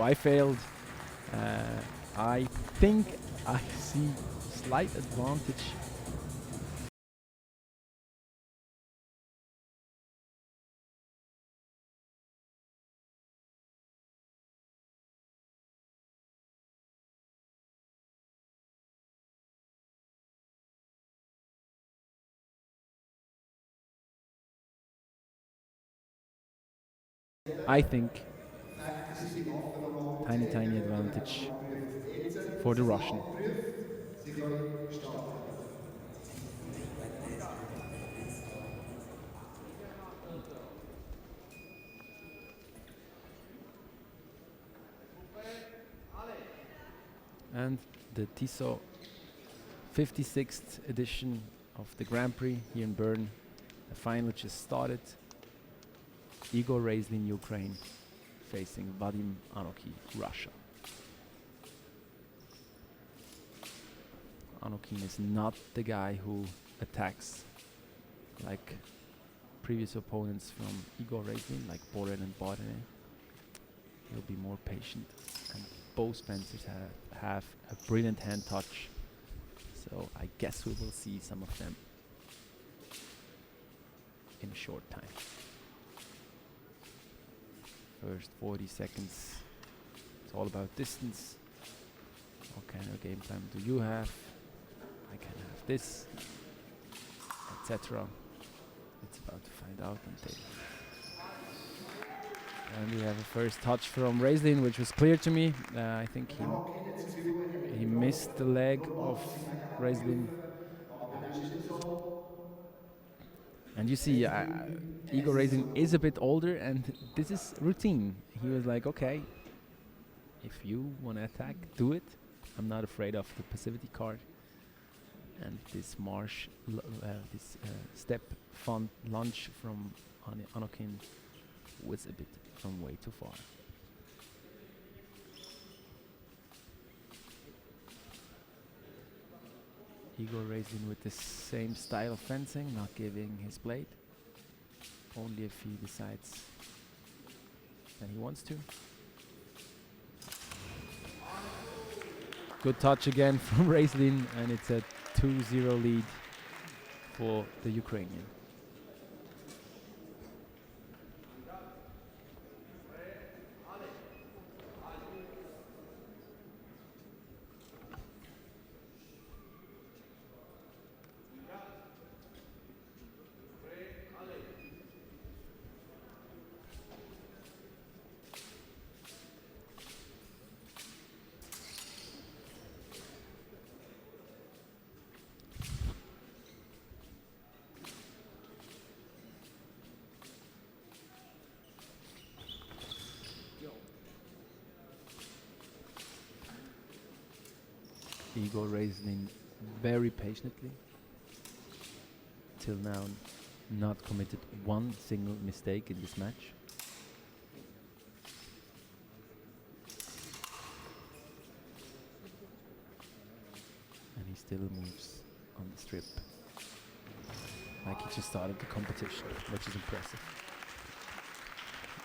I failed. I think I see slight advantage. I think tiny advantage for the Russian. And the TISO 56th edition of the Grand Prix here in Bern. The final just started. Igor REIZLIN, Ukraine, facing Vadim ANOKHIN, Russia. ANOKHIN is not the guy who attacks like previous opponents from Igor REIZLIN, like Bern and Borden. He'll be more patient, and both fencers have a brilliant hand touch, so I guess we will see some of them in a short time. First 40 seconds, it's all about distance. What kind of game time do you have? I can have this, etc. It's about to find out until. And we have a first touch from REIZLIN, which was clear to me. I think he missed the leg of REIZLIN. And you see, Igor REIZLIN is a bit older, and this is routine. He was like, okay, if you want to attack, do it. I'm not afraid of the passivity card. And this step front lunge from ANOKHIN was a bit from way too far. Igor REIZLIN with the same style of fencing, not giving his blade. Only if he decides that he wants to. Good touch again from REIZLIN, and it's a 2-0 lead for the Ukrainian. Igor REIZLIN very patiently, till now not committed one single mistake in this match. And he still moves on the strip like he just started the competition, which is impressive.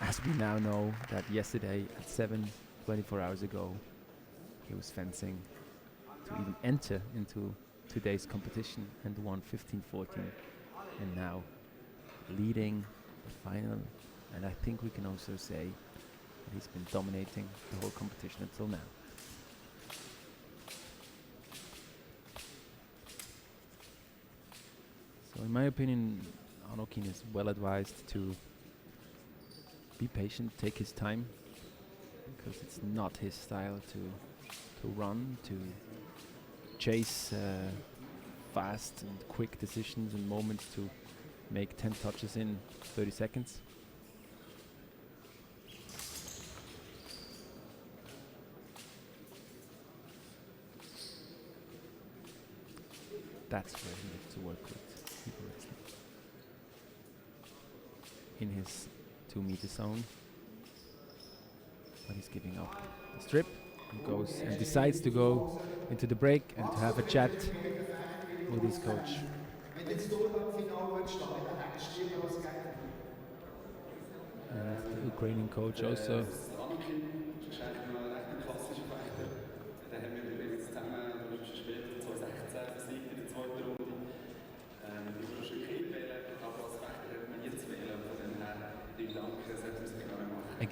As we now know that yesterday at 7, 24 hours ago, he was fencing to even enter into today's competition and won 15-14, and now leading the final. And I think we can also say that he's been dominating the whole competition until now. So in my opinion, ANOKHIN is well advised to be patient, take his time, because it's not his style to run, to chase fast and quick decisions and moments to make 10 touches in 30 seconds. That's where he needs to work with Igor REIZLIN. In his 2-meter zone, but he's giving up the strip and goes and decides to go into the break and to have a chat with his coach. And the Ukrainian coach also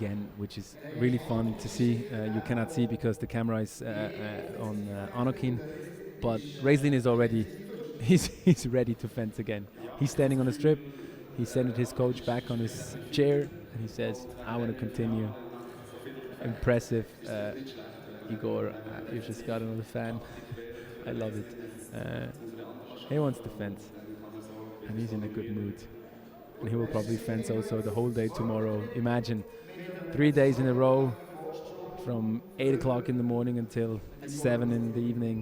again, which is really fun to see. You cannot see because the camera is on ANOKHIN, but REIZLIN is already he's ready to fence again. He's standing on the strip. He sent his coach back on his chair, and he says, "I want to continue." Impressive, Igor. You just got another fan. I love it. He wants to fence, and he's in a good mood. And he will probably fence also the whole day tomorrow. Imagine 3 days in a row from 8 o'clock in the morning until 7 in the evening.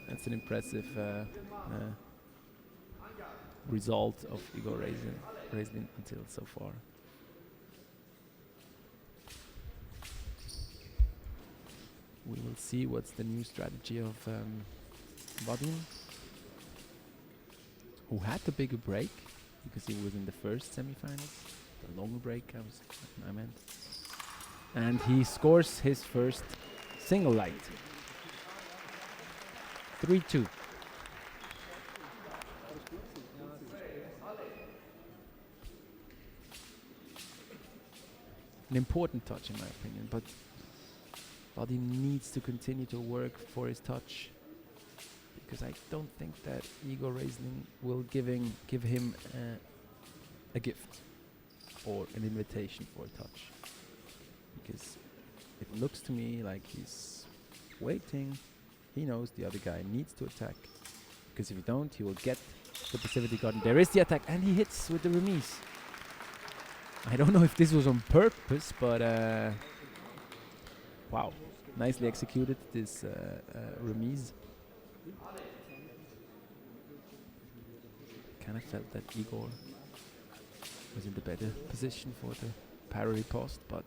That's an impressive result of Igor REIZLIN until so far. We will see what's the new strategy of PODIUM, who had the bigger break because he was in the first semi-finals, the longer break I meant. And he scores his first single light. 3-2. An important touch in my opinion, but he needs to continue to work for his touch, because I don't think that Igor REIZLIN will give him a gift or an invitation for a touch, because it looks to me like he's waiting. He knows the other guy needs to attack, because if he don't, he will get the passivity garden. There is the attack, and he hits with the remise. I don't know if this was on purpose, but wow, nicely executed, this remise. Kind of felt that Igor was in the better position for the parry post, but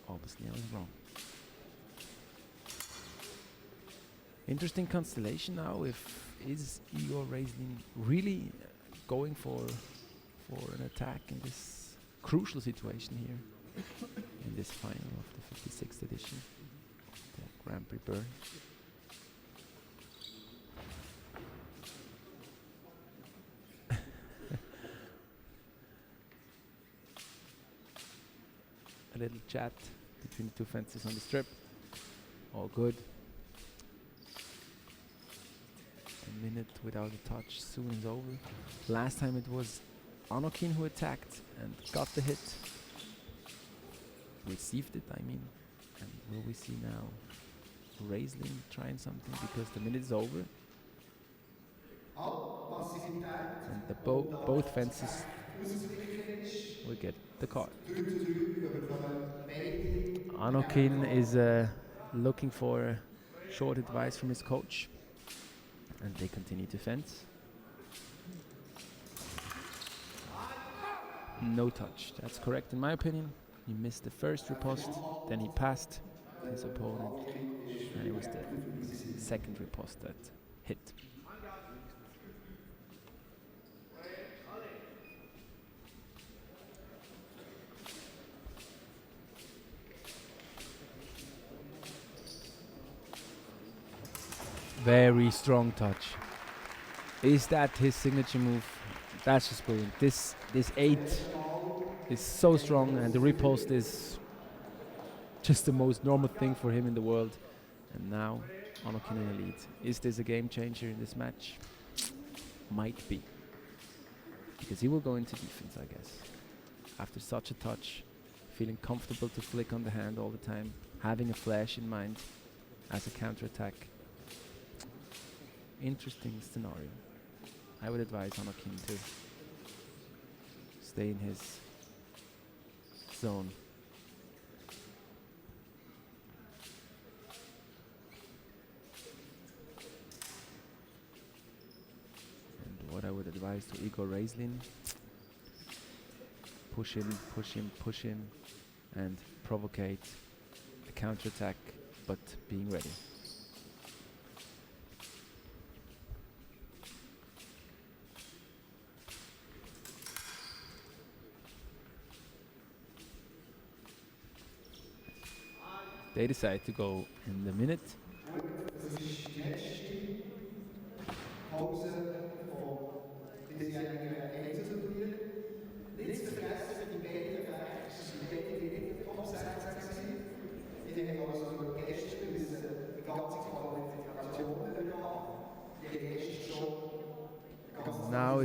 obviously I was wrong. Interesting constellation now. Is Igor REIZLIN really going for an attack in this crucial situation here in this final of the 56th edition, the Grand Prix Bern? A little chat between the two fences on the strip. All good. A minute without a touch, soon is over. Last time it was ANOKHIN who attacked and got the hit. Received it, I mean. And will we see now REIZLIN trying something, because the minute is over. And the both fences will get the card. ANOKHIN is looking for short advice from his coach, and they continue to fence. No touch, that's correct in my opinion. He missed the first riposte, then he passed his opponent, and it was the second riposte that hit. Very strong touch. Is that his signature move? That's just brilliant. This 8 is so strong, and the riposte is just the most normal thing for him in the world. And now ANOKHIN in the lead. Is this a game changer in this match? Might be, because he will go into defense, I guess. After such a touch, feeling comfortable to flick on the hand all the time, having a flash in mind as a counter-attack. Interesting scenario. I would advise ANOKHIN to stay in his zone. And what I would advise to Igor REIZLIN: push him, push him, push him, and provocate a counter-attack, but being ready. They decide to go in the minute.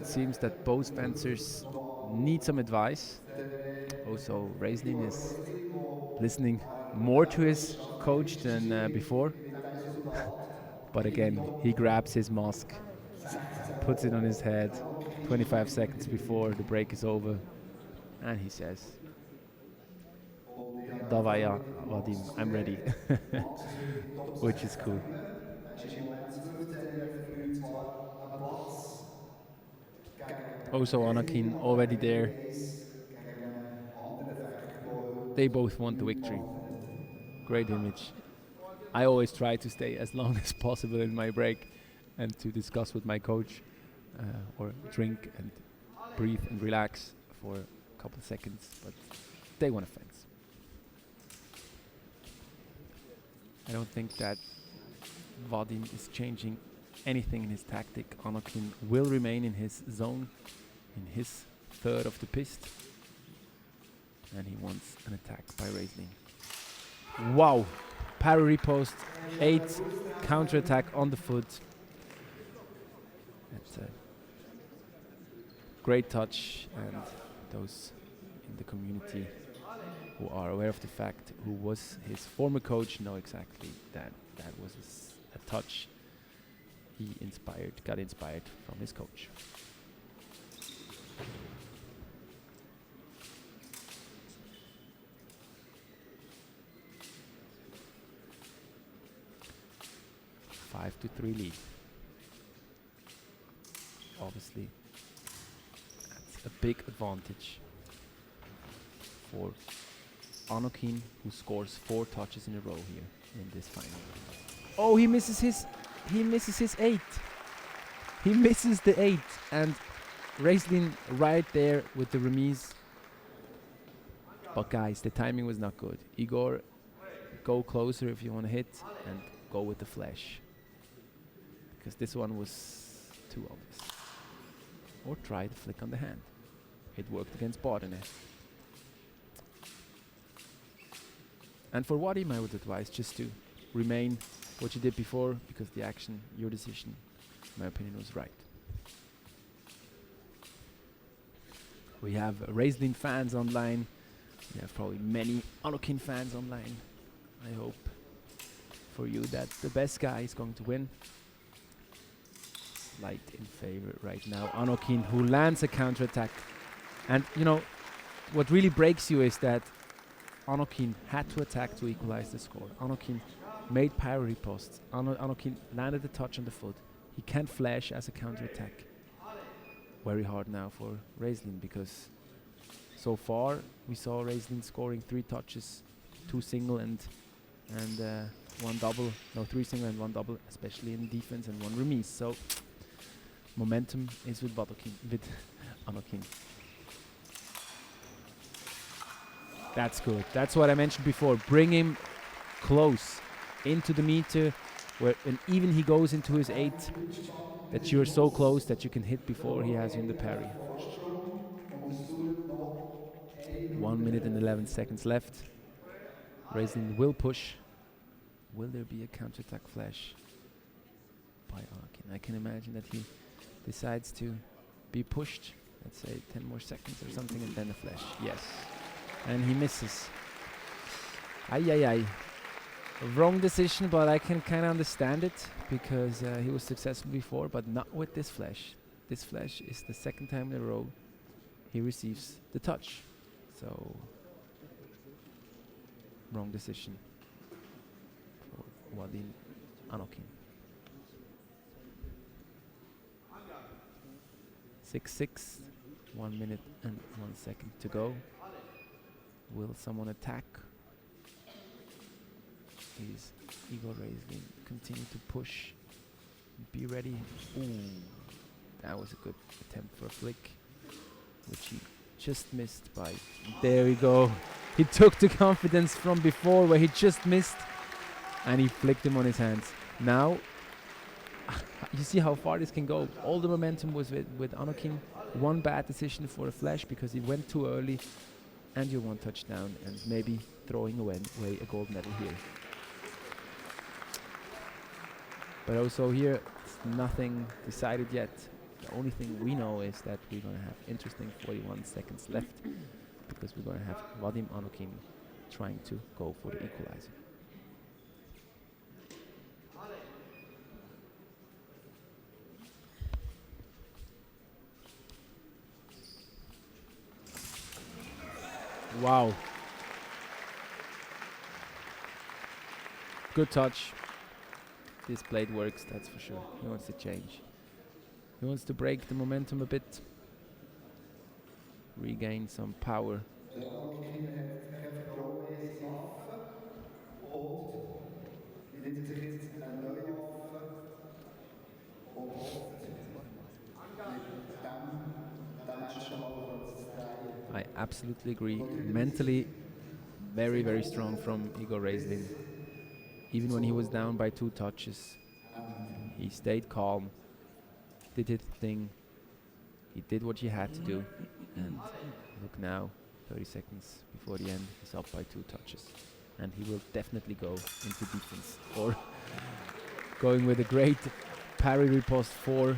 it seems that both fencers need some advice. Also, REIZLIN is listening more to his coach than before. But again, he grabs his mask, puts it on his head 25 seconds before the break is over, and he says, Davaya, Vadim, I'm ready. Which is cool. Also, ANOKHIN already there. They both want the victory. Great image. I always try to stay as long as possible in my break and to discuss with my coach or drink and breathe and relax for a couple of seconds, but they want to fence. I don't think that Vadim is changing anything in his tactic. ANOKHIN will remain in his zone, in his third of the piste, and he wants an attack by REIZLIN. Wow! Parry repost, 8 counter attack on the foot. That's a great touch, and those in the community who are aware of the fact who was his former coach know exactly that that was a touch he got inspired from his coach. Five to 3 lead. Obviously, that's a big advantage for ANOKHIN, who scores 4 touches in a row here in this final. Oh, he misses his 8. He misses the 8, and REIZLIN right there with the remise. But guys, the timing was not good. Igor, go closer if you want to hit, and go with the flash, because this one was too obvious. Or try the flick on the hand. It worked against Bern. And for Vadim, I would advise just to remain what you did before, because the action, your decision, in my opinion, was right. We have REIZLIN fans online. We have probably many ANOKHIN fans online. I hope for you that the best guy is going to win. Slight in favor right now. ANOKHIN, who lands a counter-attack. And, you know, what really breaks you is that ANOKHIN had to attack to equalize the score. ANOKHIN made parry posts. ANOKHIN landed the touch on the foot. He can't flash as a counter-attack. Very hard now for REIZLIN, because so far we saw REIZLIN scoring 3 touches, 2 single and 1 double. No, 3 single and 1 double, especially in defense, and 1 remise. So momentum is with ANOKHIN. That's good. That's what I mentioned before. Bring him close into the meter, where and even he goes into his 8, that you're so close that you can hit before he has you in the parry. 1 minute and 11 seconds left. REIZLIN will push. Will there be a counter-attack flash by ANOKHIN? I can imagine that he decides to be pushed. Let's say 10 more seconds or something, and then a flash. Yes. And he misses. Ay. Wrong decision, but I can kind of understand it, because he was successful before, but not with this flash. This flash is the 2nd time in a row he receives the touch. So, wrong decision for Vadim ANOKHIN. 6-6, 1 minute and 1 second to go. Will someone attack? Is Igor REIZLIN continue to push? Be ready. Ooh, that was a good attempt for a flick, which he just missed by. There we go. He took the confidence from before, where he just missed, and he flicked him on his hands. Now, you see how far this can go. All the momentum was with ANOKHIN. 1 bad decision for a flash, because he went too early, and you're 1 touchdown, and maybe throwing away a gold medal here. But also here, it's nothing decided yet. The only thing we know is that we're going to have interesting 41 seconds left because we're going to have Vadim Anokhin trying to go for the equalizer. Wow. Good touch. This blade works, that's for sure. He wants to change. He wants to break the momentum a bit. Regain some power. Der ANOKHIN hat keine vergleichmäßige Waffe und nimmt sich jetzt eine neue Waffe und hofft, mit dem Match schon mal zu drehen. I absolutely agree. Mentally, very, very strong from Igor REIZLIN. Even when he was down by 2 touches, he stayed calm, did his thing. He did what he had to do. And look now, 30 seconds before the end, he's up by 2 touches. And he will definitely go into defense. Or going with a great parry riposte 4.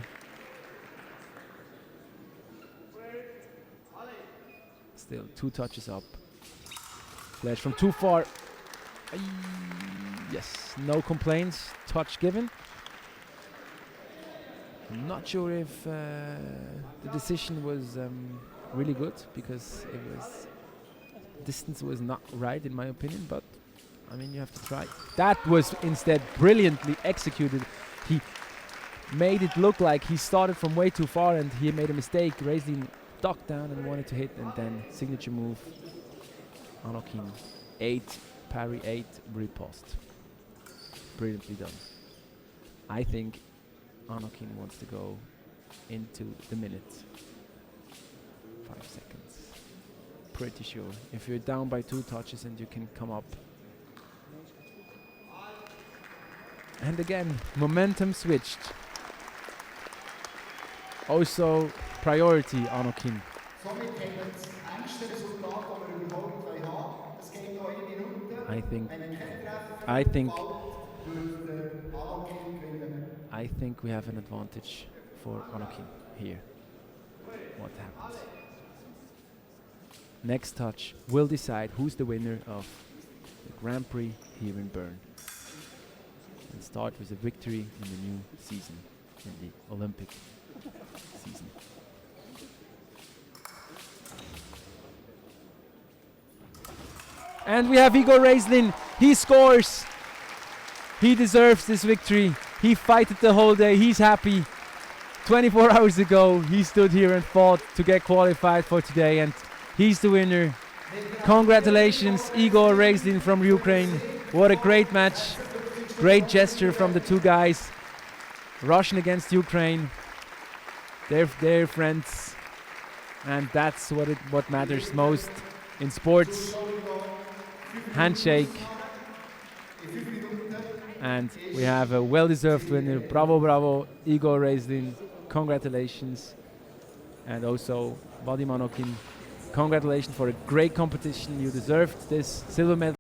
Still 2 touches up. Flash from too far. Yes, no complaints. Touch given. I'm not sure if the decision was really good because distance was not right in my opinion, but I mean you have to try. That was instead brilliantly executed. He made it look like he started from way too far and he made a mistake. REIZLIN ducked down and wanted to hit, and then signature move. ANOKHIN 8 parry, 8 riposte. Brilliantly done. I think ANOKHIN wants to go into the minute. 5 seconds. Pretty sure. If you're down by 2 touches and you can come up. And again, momentum switched. Also priority ANOKHIN. Somit haben wir das engste Resultat, das wir überhaupt haben können. Es geht noch 1 Minute. I think Wenn kein Treffer I think würde ANOKHIN gewinnen. I think we have an advantage for ANOKHIN here. What happens? Next touch will decide who's the winner of the Grand Prix here in Bern. And start with a victory in the new season, in the Olympic season. And we have Igor REIZLIN. He scores. He deserves this victory. He fighted the whole day. He's happy. 24 hours ago, he stood here and fought to get qualified for today, and he's the winner. Congratulations, Igor REIZLIN from Ukraine. What a great match. Great gesture from the 2 guys. Russian against Ukraine. They're friends. And that's what matters most in sports. Handshake. And we have a well-deserved winner. Bravo, bravo, Igor REIZLIN. Congratulations. And also Vadim Anokhin. Congratulations for a great competition. You deserved this silver medal.